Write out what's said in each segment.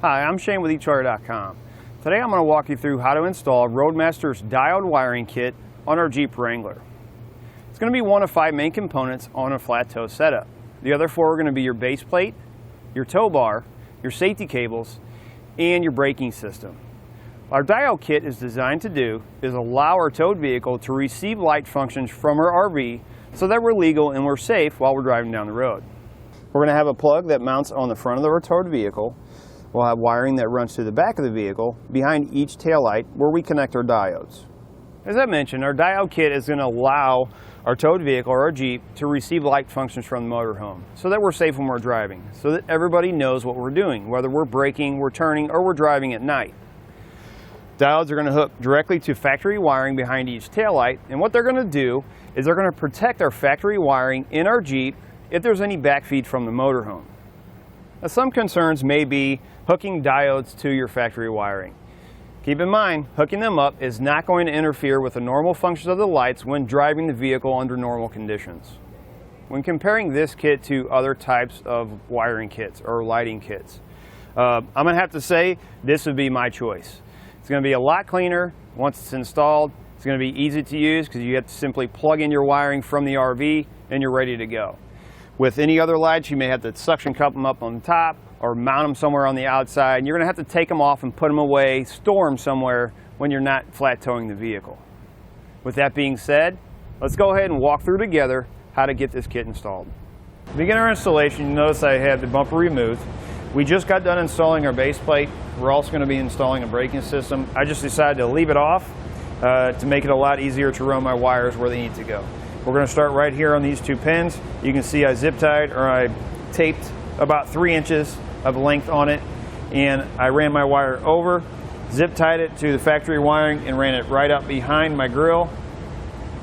Hi, I'm Shane with eCharger.com. Today I'm going to walk you through how to install Roadmaster's diode wiring kit on our Jeep Wrangler. It's going to be one of 5 main components on a flat tow setup. The other 4 are going to be your base plate, your tow bar, your safety cables, and your braking system. Our diode kit is designed to do is allow our towed vehicle to receive light functions from our RV so that we're legal and we're safe while we're driving down the road. We're going to have a plug that mounts on the front of our towed vehicle. We'll have wiring that runs to the back of the vehicle behind each taillight where we connect our diodes. As I mentioned, our diode kit is going to allow our towed vehicle or our Jeep to receive light functions from the motorhome so that we're safe when we're driving, so that everybody knows what we're doing, whether we're braking, we're turning, or we're driving at night. Diodes are going to hook directly to factory wiring behind each taillight, and what they're going to do is they're going to protect our factory wiring in our Jeep if there's any backfeed from the motorhome. Now, some concerns may be hooking diodes to your factory wiring. Keep in mind, hooking them up is not going to interfere with the normal functions of the lights when driving the vehicle under normal conditions. When comparing this kit to other types of wiring kits or lighting kits, I'm going to have to say this would be my choice. It's going to be a lot cleaner once it's installed. It's going to be easy to use because you have to simply plug in your wiring from the RV and you're ready to go. With any other lights, you may have to suction cup them up on the top or mount them somewhere on the outside, and you're going to have to take them off and put them away, store them somewhere when you're not flat towing the vehicle. With that being said, let's go ahead and walk through together how to get this kit installed. To begin our installation, you notice I have the bumper removed. We just got done installing our base plate. We're also going to be installing a braking system. I just decided to leave it off to make it a lot easier to run my wires where they need to go. We're going to start right here on these 2 pins. You can see I zip tied, or I taped about 3 inches of length on it, and I ran my wire over, zip tied it to the factory wiring, and ran it right up behind my grill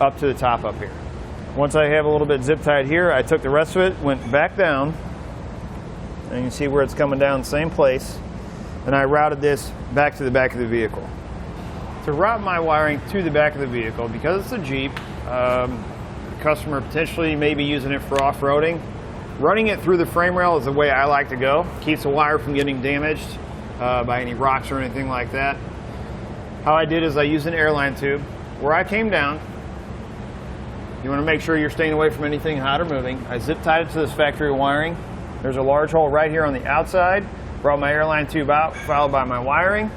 up to the top up here. Once I have a little bit zip tied here, I took the rest of it, went back down, and you can see where it's coming down the same place, and I routed this back to the back of the vehicle. To route my wiring to the back of the vehicle, because it's a Jeep, customer potentially may be using it for off-roading. Running it through the frame rail is the way I like to go. Keeps the wire from getting damaged by any rocks or anything like that. How I did is I used an airline tube. Where I came down, you want to make sure you're staying away from anything hot or moving. I zip tied it to this factory wiring. There's a large hole right here on the outside. Brought my airline tube out, followed by my wiring.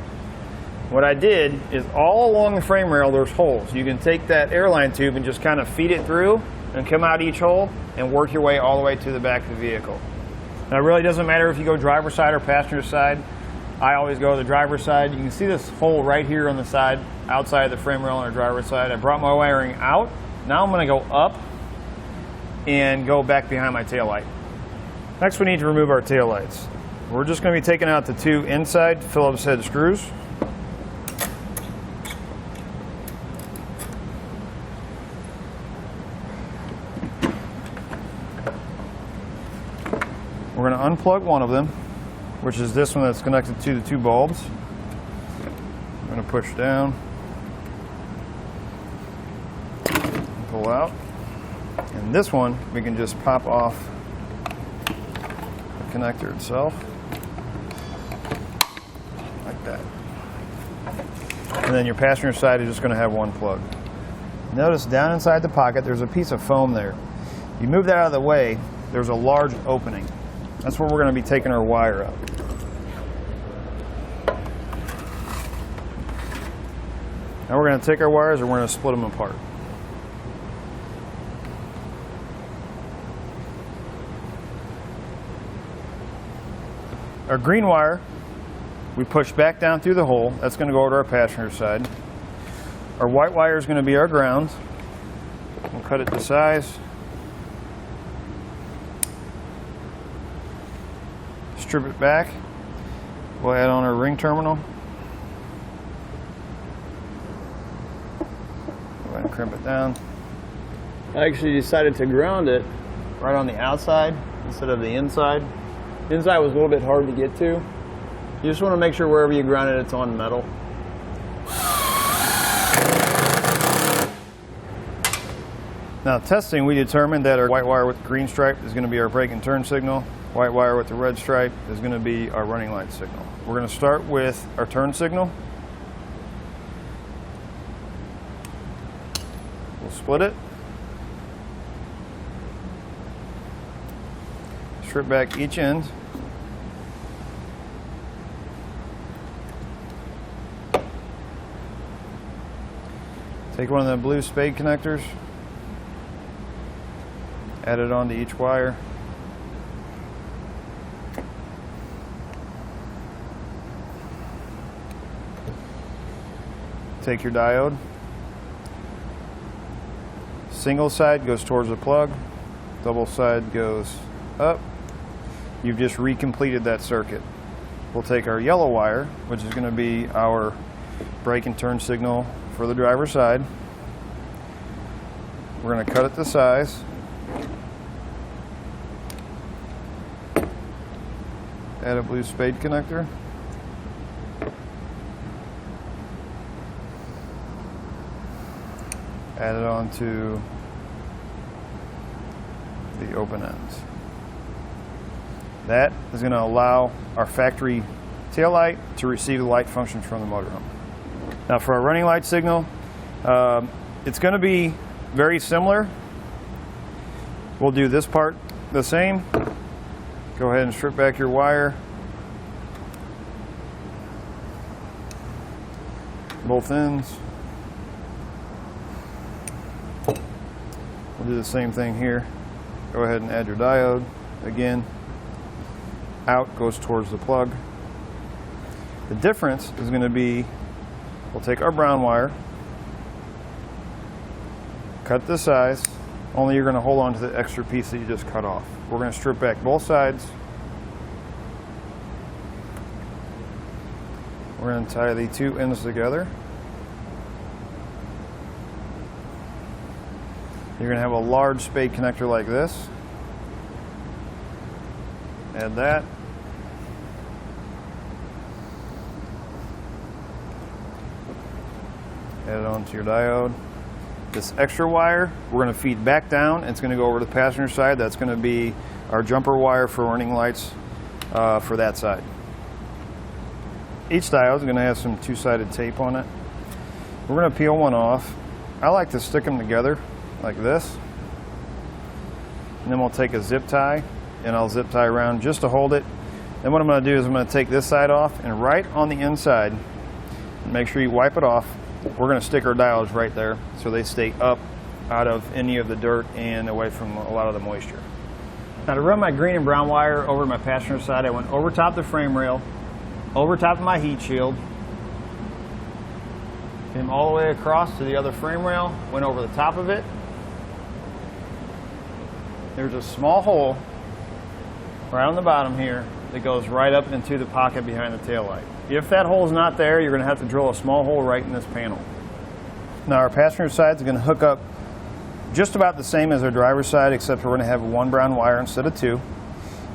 What I did is all along the frame rail there's holes. You can take that airline tube and just kind of feed it through and come out each hole and work your way all the way to the back of the vehicle. Now it really doesn't matter if you go driver's side or passenger side. I always go to the driver's side. You can see this hole right here on the side, outside of the frame rail on our driver's side. I brought my wiring out. Now I'm going to go up and go back behind my taillight. Next we need to remove our taillights. We're just going to be taking out the 2 inside Phillips head screws. We're going to unplug one of them, which is this one that's connected to the 2 bulbs. I'm going to push down, pull out, and this one we can just pop off the connector itself, like that. And then your passenger side is just going to have 1 plug. Notice down inside the pocket there's a piece of foam there. You move that out of the way, there's a large opening. That's where we're going to be taking our wire out. Now we're going to take our wires and we're going to split them apart. Our green wire, we push back down through the hole. That's going to go over to our passenger side. Our white wire is going to be our ground. We'll cut it to size. Strip it back. We'll add on our ring terminal. Go ahead and crimp it down. I actually decided to ground it right on the outside instead of the inside. The inside was a little bit hard to get to. You just want to make sure wherever you ground it, it's on metal. Now testing, we determined that our white wire with green stripe is going to be our brake and turn signal, white wire with the red stripe is going to be our running light signal. We're going to start with our turn signal. We'll split it. Strip back each end. Take one of the blue spade connectors, add it onto each wire. Take your diode. Single side goes towards the plug, double side goes up. You've just recompleted that circuit. We'll take our yellow wire, which is going to be our brake and turn signal for the driver's side. We're going to cut it to size. Add a blue spade connector. Add it onto the open ends. That is going to allow our factory tail light to receive the light functions from the motorhome. Now for our running light signal, it's going to be very similar. We'll do this part the same. Go ahead and strip back your wire. Both ends. We'll do the same thing here. Go ahead and add your diode. Again, out goes towards the plug. The difference is going to be, we'll take our brown wire, cut the size, only you're going to hold on to the extra piece that you just cut off. We're going to strip back both sides. We're going to tie the two ends together. You're going to have a large spade connector like this. Add that. Add it onto your diode. This extra wire, we're going to feed back down. It's going to go over to the passenger side. That's going to be our jumper wire for running lights for that side. Each diode is going to have some two-sided tape on it. We're going to peel one off. I like to stick them together like this. And then we'll take a zip tie, and I'll zip tie around just to hold it. Then what I'm going to do is I'm going to take this side off, and right on the inside, make sure you wipe it off. We're going to stick our diodes right there so they stay up out of any of the dirt and away from a lot of the moisture. Now to run my green and brown wire over to my passenger side, I went over top the frame rail, over top of my heat shield, came all the way across to the other frame rail, went over the top of it. There's a small hole right on the bottom here that goes right up into the pocket behind the taillight. If that hole is not there, you're going to have to drill a small hole right in this panel. Now our passenger side is going to hook up just about the same as our driver's side, except we're going to have one brown wire instead of two.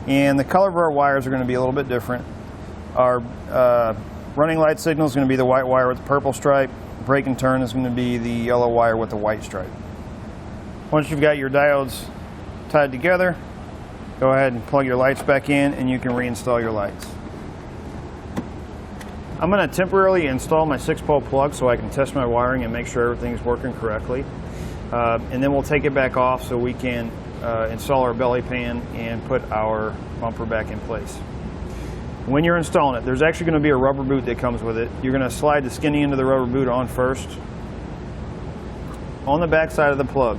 And the color of our wires are going to be a little bit different. Our running light signal is going to be the white wire with the purple stripe. Brake and turn is going to be the yellow wire with the white stripe. Once you've got your diodes tied together, go ahead and plug your lights back in and you can reinstall your lights. I'm going to temporarily install my 6-pole plug so I can test my wiring and make sure everything's working correctly. And then we'll take it back off so we can install our belly pan and put our bumper back in place. When you're installing it, there's actually going to be a rubber boot that comes with it. You're going to slide the skinny end of the rubber boot on first. On the back side of the plug,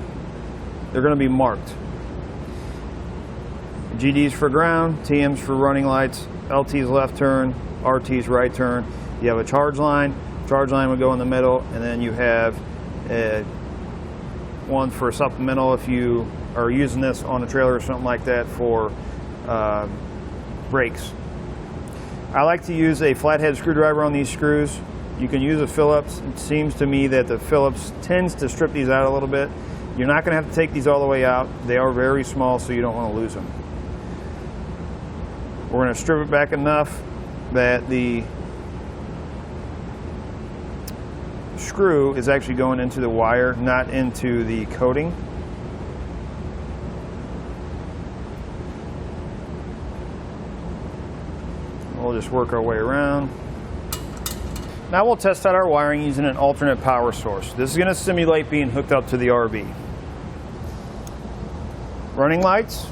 they're going to be marked. GD's for ground, TM's for running lights, LT's left turn, RT's right turn. You have a charge line would go in the middle, and then you have one for supplemental if you are using this on a trailer or something like that for brakes. I like to use a flathead screwdriver on these screws. You can use a Phillips. It seems to me that the Phillips tends to strip these out a little bit. You're not going to have to take these all the way out. They are very small, so you don't want to lose them. We're going to strip it back enough that the screw is actually going into the wire, not into the coating. we'll just work our way around. Now we'll test out our wiring using an alternate power source. This is going to simulate being hooked up to the RV. Running lights,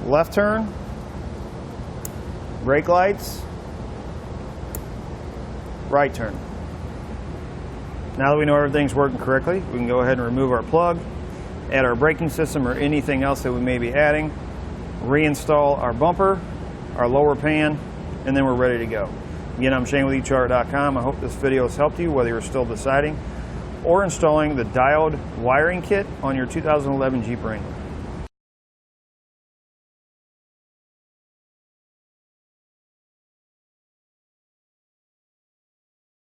left turn, brake lights, right turn. Now that we know everything's working correctly, we can go ahead and remove our plug, add our braking system or anything else that we may be adding, reinstall our bumper, our lower pan, and then we're ready to go. Again, I'm Shane with eCharger.com. I hope this video has helped you, whether you're still deciding or installing the diode wiring kit on your 2011 Jeep Wrangler.